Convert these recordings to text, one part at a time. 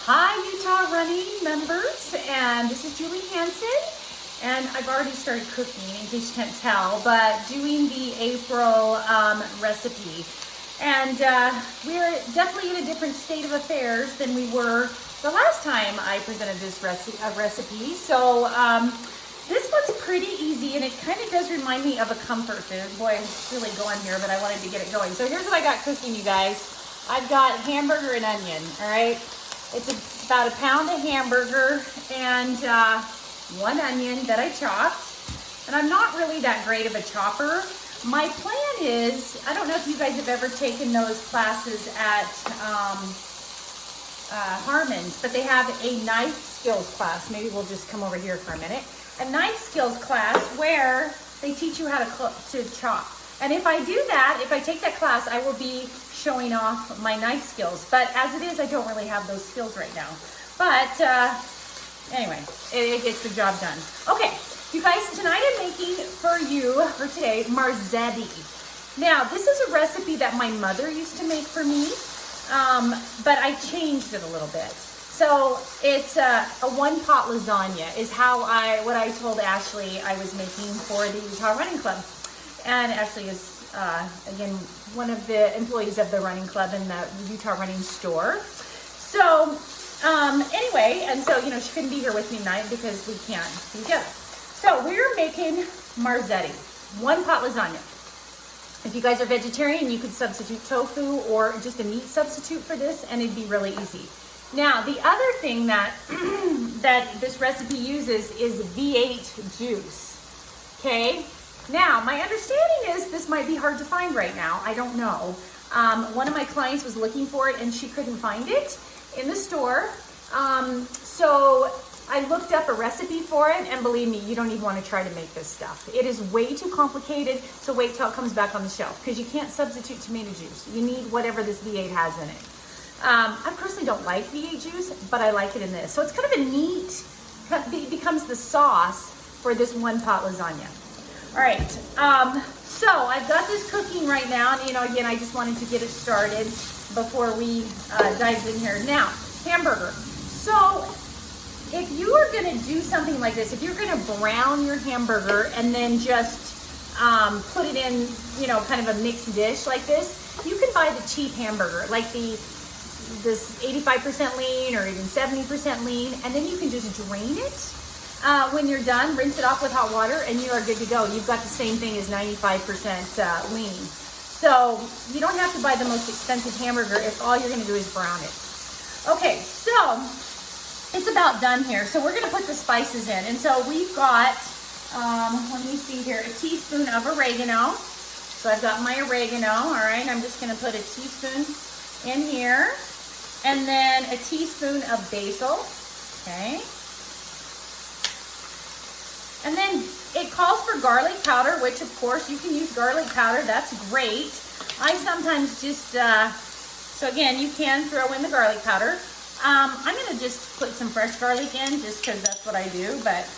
Hi, Utah Running members, and this is Julie Hansen, and I've already started cooking, in case you can't tell, but doing the April recipe. And we're definitely in a different state of affairs than we were the last time I presented this recipe. So this one's pretty easy, and it kind of does remind me of a comfort food. Boy, it's really going here, but I wanted to get it going. So here's what I got cooking, you guys. I've got hamburger and onion, all right? It's about a pound of hamburger and 1 onion that I chopped. And I'm not really that great of a chopper. My plan is, I don't know if you guys have ever taken those classes at Harmon's, but they have a knife skills class. Maybe we'll just come over here for a minute. A knife skills class where they teach you how to chop. And if I do that, if I take that class, I will be showing off my knife skills. But as it is, I don't really have those skills right now. But anyway, it gets the job done. Okay, you guys, tonight I'm making for you, for today, Marzetti. Now, this is a recipe that my mother used to make for me, but I changed it a little bit. So it's a one-pot lasagna is what I told Ashley I was making for the Utah Running Club. And Ashley is, again, one of the employees of the running club in the Utah Running store. So anyway, and so, you know, she couldn't be here with me tonight because we can't be together. So we're making Marzetti, one-pot lasagna. If you guys are vegetarian, you could substitute tofu or just a meat substitute for this, and it'd be really easy. Now, the other thing that, that this recipe uses is V8 juice, okay? Now, my understanding is this might be hard to find right now. I don't know. One of my clients was looking for it and she couldn't find it in the store. So I looked up a recipe for it, and believe me, you don't even want to try to make this stuff. It is way too complicated, so wait till it comes back on the shelf because you can't substitute tomato juice. You need whatever this V8 has in it. I personally don't like V8 juice, but I like it in this. So it's kind of a neat, it becomes the sauce for this one-pot lasagna. All right, so I've got this cooking right now, and you know, again, I just wanted to get it started before we dive in here. Now, hamburger. So if you are gonna do something like this, if you're gonna brown your hamburger and then just put it in, you know, kind of a mixed dish like this, you can buy the cheap hamburger, like this 85% lean or even 70% lean, and then you can just drain it. When you're done, rinse it off with hot water and you are good to go. You've got the same thing as 95% lean. So you don't have to buy the most expensive hamburger if all you're gonna do is brown it. Okay, so it's about done here. So we're gonna put the spices in. And so we've got, let me see here, a teaspoon of oregano. So I've got my oregano, all right. I'm just gonna put a teaspoon in here. And then a teaspoon of basil, okay. And then it calls for garlic powder, which of course you can use garlic powder. That's great. I sometimes just, so again, you can throw in the garlic powder. I'm gonna just put some fresh garlic in just because that's what I do. But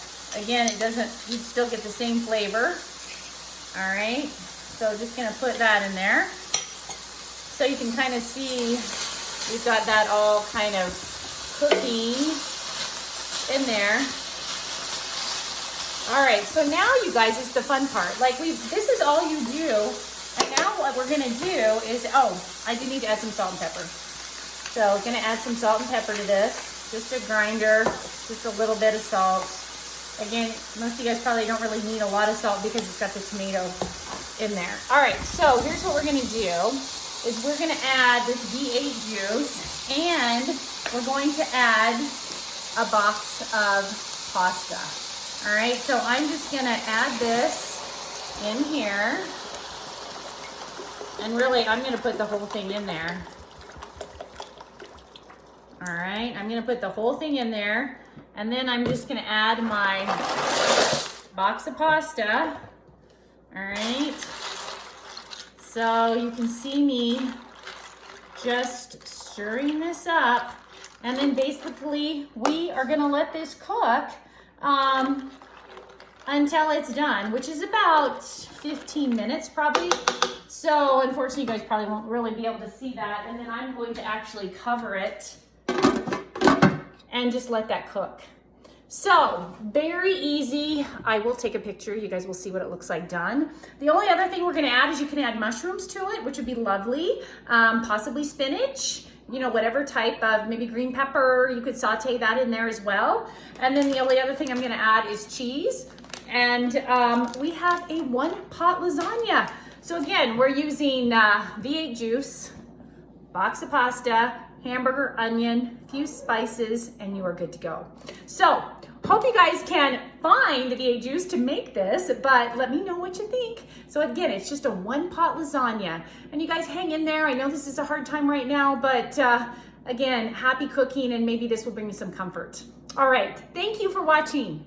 again, it doesn't, you'd still get the same flavor. All right, so just gonna put that in there. So you can kind of see we've got that all kind of cooking in there. All right, so now you guys, it's the fun part. Like this is all you do. And now what we're gonna do is, oh, I do need to add some salt and pepper. So we're gonna add some salt and pepper to this. Just a grinder, just a little bit of salt. Again, most of you guys probably don't really need a lot of salt because it's got the tomato in there. All right, so here's what we're gonna do, is we're gonna add this V8 juice, and we're going to add a box of pasta. All right, so I'm just gonna add this in here. And really, I'm gonna put the whole thing in there. All right, I'm gonna put the whole thing in there. And then I'm just gonna add my box of pasta. All right. So you can see me just stirring this up. And then basically, we are gonna let this cook until it's done, which is about 15 minutes probably. So unfortunately, you guys probably won't really be able to see that. And then I'm going to actually cover it and just let that cook. So very easy. I will take a picture. You guys will see what it looks like done. The only other thing we're gonna add is you can add mushrooms to it, which would be lovely. Possibly spinach, you know, whatever type of, maybe green pepper, you could saute that in there as well. And then the only other thing I'm gonna add is cheese. And we have a 1-pot lasagna. So again, we're using V8 juice, box of pasta, hamburger, onion, few spices, and you are good to go. So hope you guys can find the V8 juice to make this, but let me know what you think. So again, it's just a 1-pot lasagna, and you guys hang in there. I know this is a hard time right now, but again, happy cooking, and maybe this will bring you some comfort. All right, thank you for watching.